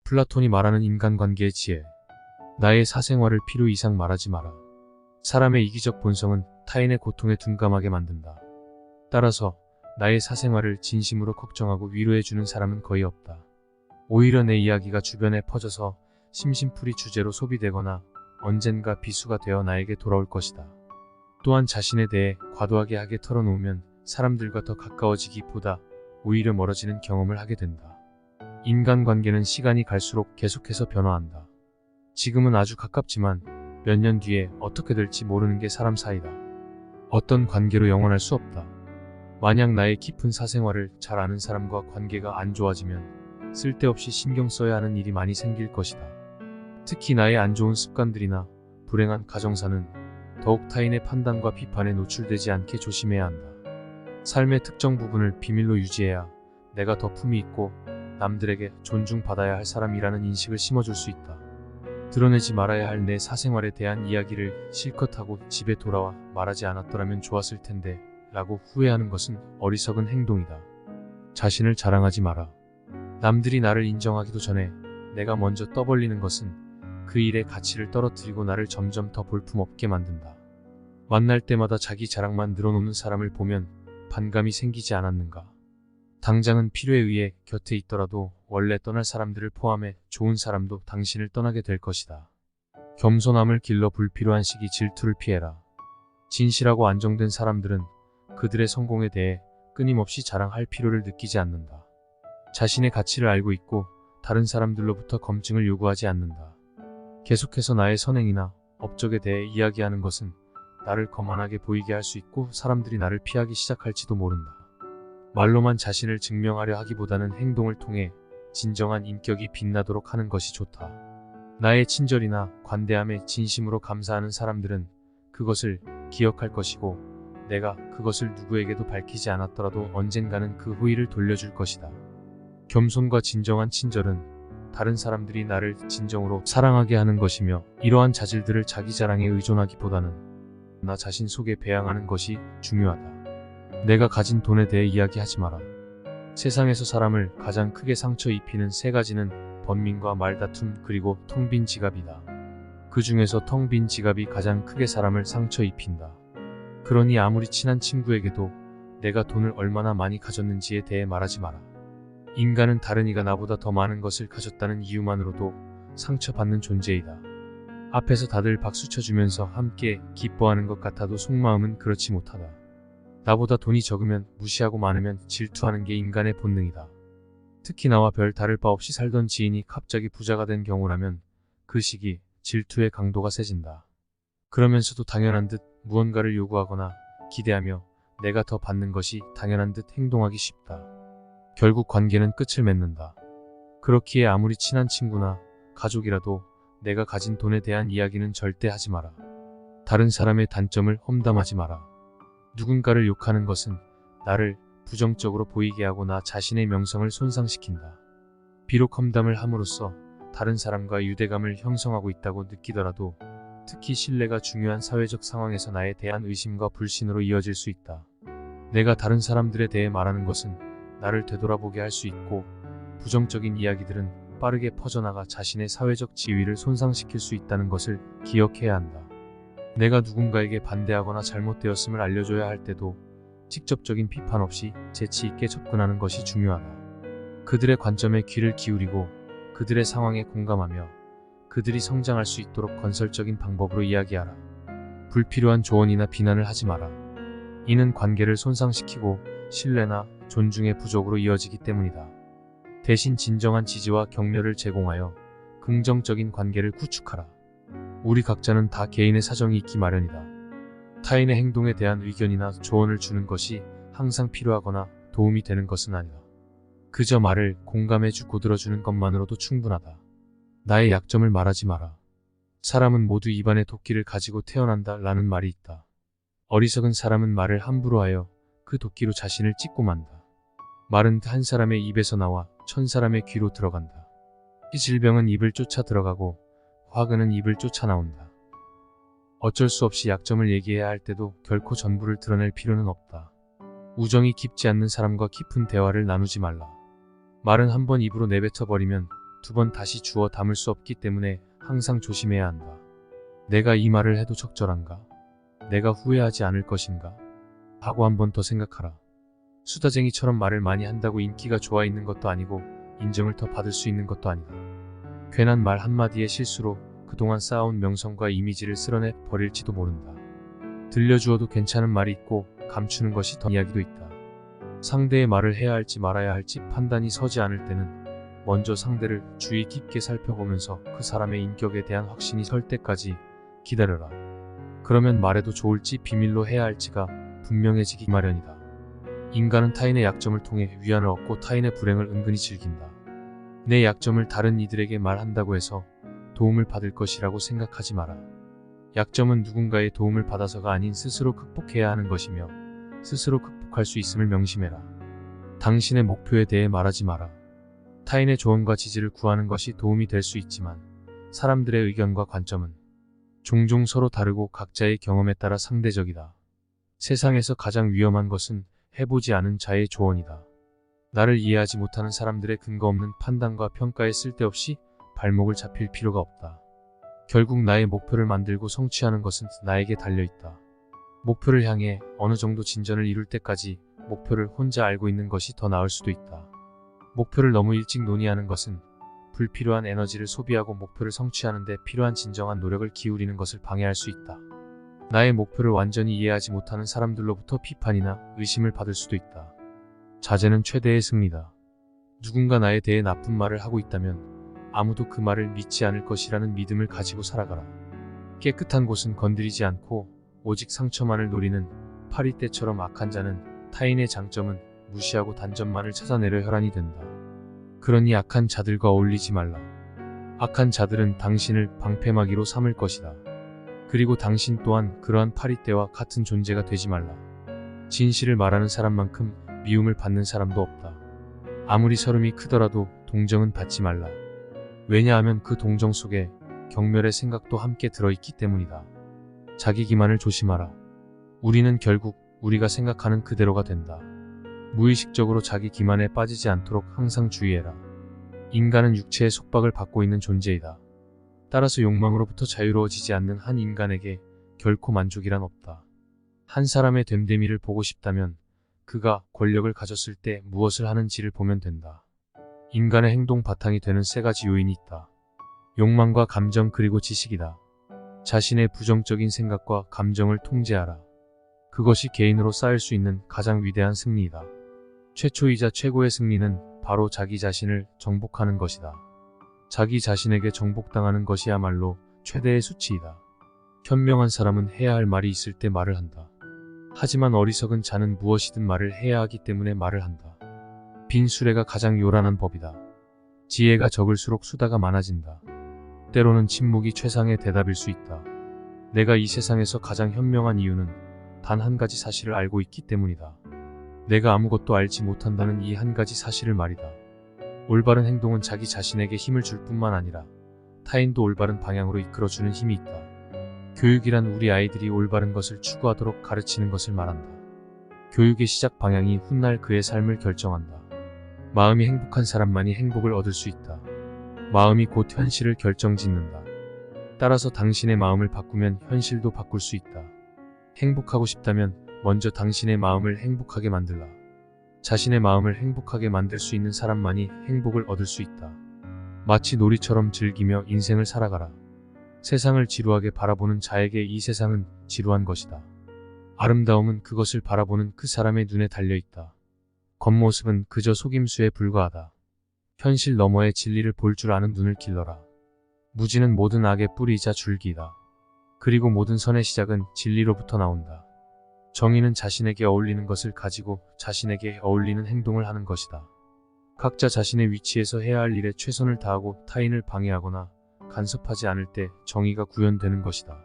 플라톤이 말하는 인간관계의 지혜. 나의 사생활을 필요 이상 말하지 마라. 사람의 이기적 본성은 타인의 고통에 둔감하게 만든다. 따라서 나의 사생활을 진심으로 걱정하고 위로해주는 사람은 거의 없다. 오히려 내 이야기가 주변에 퍼져서 심심풀이 주제로 소비되거나 언젠가 비수가 되어 나에게 돌아올 것이다. 또한 자신에 대해 과도하게 털어놓으면 사람들과 더 가까워지기보다 오히려 멀어지는 경험을 하게 된다. 인간관계는 시간이 갈수록 계속해서 변화한다. 지금은 아주 가깝지만 몇 년 뒤에 어떻게 될지 모르는 게 사람 사이다. 어떤 관계로 영원할 수 없다. 만약 나의 깊은 사생활을 잘 아는 사람과 관계가 안 좋아지면 쓸데없이 신경 써야 하는 일이 많이 생길 것이다. 특히 나의 안 좋은 습관들이나 불행한 가정사는 더욱 타인의 판단과 비판에 노출되지 않게 조심해야 한다. 삶의 특정 부분을 비밀로 유지해야 내가 더 품위 있고 남들에게 존중받아야 할 사람이라는 인식을 심어줄 수 있다. 드러내지 말아야 할 내 사생활에 대한 이야기를 실컷 하고 집에 돌아와 말하지 않았더라면 좋았을 텐데 라고 후회하는 것은 어리석은 행동이다. 자신을 자랑하지 마라. 남들이 나를 인정하기도 전에 내가 먼저 떠벌리는 것은 그 일의 가치를 떨어뜨리고 나를 점점 더 볼품없게 만든다. 만날 때마다 자기 자랑만 늘어놓는 사람을 보면 반감이 생기지 않았는가. 당장은 필요에 의해 곁에 있더라도 원래 떠날 사람들을 포함해 좋은 사람도 당신을 떠나게 될 것이다. 겸손함을 길러 불필요한 시기 질투를 피해라. 진실하고 안정된 사람들은 그들의 성공에 대해 끊임없이 자랑할 필요를 느끼지 않는다. 자신의 가치를 알고 있고 다른 사람들로부터 검증을 요구하지 않는다. 계속해서 나의 선행이나 업적에 대해 이야기하는 것은 나를 거만하게 보이게 할 수 있고 사람들이 나를 피하기 시작할지도 모른다. 말로만 자신을 증명하려 하기보다는 행동을 통해 진정한 인격이 빛나도록 하는 것이 좋다. 나의 친절이나 관대함에 진심으로 감사하는 사람들은 그것을 기억할 것이고 내가 그것을 누구에게도 밝히지 않았더라도 언젠가는 그 호의를 돌려줄 것이다. 겸손과 진정한 친절은 다른 사람들이 나를 진정으로 사랑하게 하는 것이며 이러한 자질들을 자기 자랑에 의존하기보다는 나 자신 속에 배양하는 것이 중요하다. 내가 가진 돈에 대해 이야기하지 마라. 세상에서 사람을 가장 크게 상처 입히는 세 가지는 번민과 말다툼 그리고 텅 빈 지갑이다. 그 중에서 텅 빈 지갑이 가장 크게 사람을 상처 입힌다. 그러니 아무리 친한 친구에게도 내가 돈을 얼마나 많이 가졌는지에 대해 말하지 마라. 인간은 다른 이가 나보다 더 많은 것을 가졌다는 이유만으로도 상처받는 존재이다. 앞에서 다들 박수 쳐주면서 함께 기뻐하는 것 같아도 속마음은 그렇지 못하다. 나보다 돈이 적으면 무시하고 많으면 질투하는 게 인간의 본능이다. 특히 나와 별 다를 바 없이 살던 지인이 갑자기 부자가 된 경우라면 그 시기 질투의 강도가 세진다. 그러면서도 당연한 듯 무언가를 요구하거나 기대하며 내가 더 받는 것이 당연한 듯 행동하기 쉽다. 결국 관계는 끝을 맺는다. 그렇기에 아무리 친한 친구나 가족이라도 내가 가진 돈에 대한 이야기는 절대 하지 마라. 다른 사람의 단점을 험담하지 마라. 누군가를 욕하는 것은 나를 부정적으로 보이게 하고 나 자신의 명성을 손상시킨다. 비록 험담을 함으로써 다른 사람과 유대감을 형성하고 있다고 느끼더라도 특히 신뢰가 중요한 사회적 상황에서 나에 대한 의심과 불신으로 이어질 수 있다. 내가 다른 사람들에 대해 말하는 것은 나를 되돌아보게 할 수 있고 부정적인 이야기들은 빠르게 퍼져나가 자신의 사회적 지위를 손상시킬 수 있다는 것을 기억해야 한다. 내가 누군가에게 반대하거나 잘못되었음을 알려줘야 할 때도 직접적인 비판 없이 재치 있게 접근하는 것이 중요하다. 그들의 관점에 귀를 기울이고 그들의 상황에 공감하며 그들이 성장할 수 있도록 건설적인 방법으로 이야기하라. 불필요한 조언이나 비난을 하지 마라. 이는 관계를 손상시키고 신뢰나 존중의 부족으로 이어지기 때문이다. 대신 진정한 지지와 격려를 제공하여 긍정적인 관계를 구축하라. 우리 각자는 다 개인의 사정이 있기 마련이다. 타인의 행동에 대한 의견이나 조언을 주는 것이 항상 필요하거나 도움이 되는 것은 아니다. 그저 말을 공감해주고 들어주는 것만으로도 충분하다. 나의 약점을 말하지 마라. 사람은 모두 입안에 도끼를 가지고 태어난다 라는 말이 있다. 어리석은 사람은 말을 함부로 하여 그 도끼로 자신을 찢고 만다. 말은 한 사람의 입에서 나와 1000사람의 귀로 들어간다. 이 질병은 입을 쫓아 들어가고 화근은 입을 쫓아 나온다. 어쩔 수 없이 약점을 얘기해야 할 때도 결코 전부를 드러낼 필요는 없다. 우정이 깊지 않는 사람과 깊은 대화를 나누지 말라. 말은 한번 입으로 내뱉어버리면 두 번 다시 주워 담을 수 없기 때문에 항상 조심해야 한다. 내가 이 말을 해도 적절한가? 내가 후회하지 않을 것인가? 하고 한 번 더 생각하라. 수다쟁이처럼 말을 많이 한다고 인기가 좋아 있는 것도 아니고 인정을 더 받을 수 있는 것도 아니다. 괜한 말 한마디의 실수로 그동안 쌓아온 명성과 이미지를 쓸어내 버릴지도 모른다. 들려주어도 괜찮은 말이 있고 감추는 것이 더 이야기도 있다. 상대의 말을 해야 할지 말아야 할지 판단이 서지 않을 때는 먼저 상대를 주의 깊게 살펴보면서 그 사람의 인격에 대한 확신이 설 때까지 기다려라. 그러면 말해도 좋을지 비밀로 해야 할지가 분명해지기 마련이다. 인간은 타인의 약점을 통해 위안을 얻고 타인의 불행을 은근히 즐긴다. 내 약점을 다른 이들에게 말한다고 해서 도움을 받을 것이라고 생각하지 마라. 약점은 누군가의 도움을 받아서가 아닌 스스로 극복해야 하는 것이며 스스로 극복할 수 있음을 명심해라. 당신의 목표에 대해 말하지 마라. 타인의 조언과 지지를 구하는 것이 도움이 될 수 있지만 사람들의 의견과 관점은 종종 서로 다르고 각자의 경험에 따라 상대적이다. 세상에서 가장 위험한 것은 해보지 않은 자의 조언이다. 나를 이해하지 못하는 사람들의 근거 없는 판단과 평가에 쓸데없이 발목을 잡힐 필요가 없다. 결국 나의 목표를 만들고 성취하는 것은 나에게 달려있다. 목표를 향해 어느 정도 진전을 이룰 때까지 목표를 혼자 알고 있는 것이 더 나을 수도 있다. 목표를 너무 일찍 논의하는 것은 불필요한 에너지를 소비하고 목표를 성취하는 데 필요한 진정한 노력을 기울이는 것을 방해할 수 있다. 나의 목표를 완전히 이해하지 못하는 사람들로부터 비판이나 의심을 받을 수도 있다. 자제는 최대의 승리다. 누군가 나에 대해 나쁜 말을 하고 있다면 아무도 그 말을 믿지 않을 것이라는 믿음을 가지고 살아가라. 깨끗한 곳은 건드리지 않고 오직 상처만을 노리는 파리떼처럼 악한 자는 타인의 장점은 무시하고 단점만을 찾아내려 혈안이 된다. 그러니 악한 자들과 어울리지 말라. 악한 자들은 당신을 방패막이로 삼을 것이다. 그리고 당신 또한 그러한 파리떼와 같은 존재가 되지 말라. 진실을 말하는 사람만큼 미움을 받는 사람도 없다. 아무리 서름이 크더라도 동정은 받지 말라. 왜냐하면 그 동정 속에 경멸의 생각도 함께 들어있기 때문이다. 자기 기만을 조심하라. 우리는 결국 우리가 생각하는 그대로가 된다. 무의식적으로 자기 기만에 빠지지 않도록 항상 주의해라. 인간은 육체의 속박을 받고 있는 존재이다. 따라서 욕망으로부터 자유로워지지 않는 한 인간에게 결코 만족이란 없다. 한 사람의 됨됨이를 보고 싶다면 그가 권력을 가졌을 때 무엇을 하는지를 보면 된다. 인간의 행동 바탕이 되는 세 가지 요인이 있다. 욕망과 감정 그리고 지식이다. 자신의 부정적인 생각과 감정을 통제하라. 그것이 개인으로 쌓일 수 있는 가장 위대한 승리이다. 최초이자 최고의 승리는 바로 자기 자신을 정복하는 것이다. 자기 자신에게 정복당하는 것이야말로 최대의 수치이다. 현명한 사람은 해야 할 말이 있을 때 말을 한다. 하지만 어리석은 자는 무엇이든 말을 해야 하기 때문에 말을 한다. 빈 수레가 가장 요란한 법이다. 지혜가 적을수록 수다가 많아진다. 때로는 침묵이 최상의 대답일 수 있다. 내가 이 세상에서 가장 현명한 이유는 단 한 가지 사실을 알고 있기 때문이다. 내가 아무것도 알지 못한다는 이 한 가지 사실을 말이다. 올바른 행동은 자기 자신에게 힘을 줄 뿐만 아니라 타인도 올바른 방향으로 이끌어주는 힘이 있다. 교육이란 우리 아이들이 올바른 것을 추구하도록 가르치는 것을 말한다. 교육의 시작 방향이 훗날 그의 삶을 결정한다. 마음이 행복한 사람만이 행복을 얻을 수 있다. 마음이 곧 현실을 결정짓는다. 따라서 당신의 마음을 바꾸면 현실도 바꿀 수 있다. 행복하고 싶다면 먼저 당신의 마음을 행복하게 만들라. 자신의 마음을 행복하게 만들 수 있는 사람만이 행복을 얻을 수 있다. 마치 놀이처럼 즐기며 인생을 살아가라. 세상을 지루하게 바라보는 자에게 이 세상은 지루한 것이다. 아름다움은 그것을 바라보는 그 사람의 눈에 달려있다. 겉모습은 그저 속임수에 불과하다. 현실 너머의 진리를 볼 줄 아는 눈을 길러라. 무지는 모든 악의 뿌리이자 줄기이다. 그리고 모든 선의 시작은 진리로부터 나온다. 정의는 자신에게 어울리는 것을 가지고 자신에게 어울리는 행동을 하는 것이다. 각자 자신의 위치에서 해야 할 일에 최선을 다하고 타인을 방해하거나 간섭하지 않을 때 정의가 구현되는 것이다.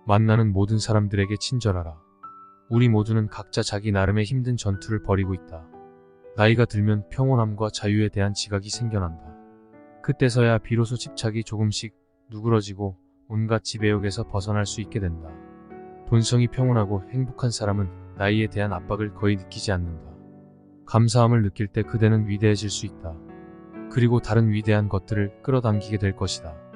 만나는 모든 사람들에게 친절하라. 우리 모두는 각자 자기 나름의 힘든 전투를 벌이고 있다. 나이가 들면 평온함과 자유에 대한 지각이 생겨난다. 그때서야 비로소 집착이 조금씩 누그러지고 온갖 지배욕에서 벗어날 수 있게 된다. 본성이 평온하고 행복한 사람은 나이에 대한 압박을 거의 느끼지 않는다. 감사함을 느낄 때 그대는 위대해질 수 있다. 그리고 다른 위대한 것들을 끌어당기게 될 것이다.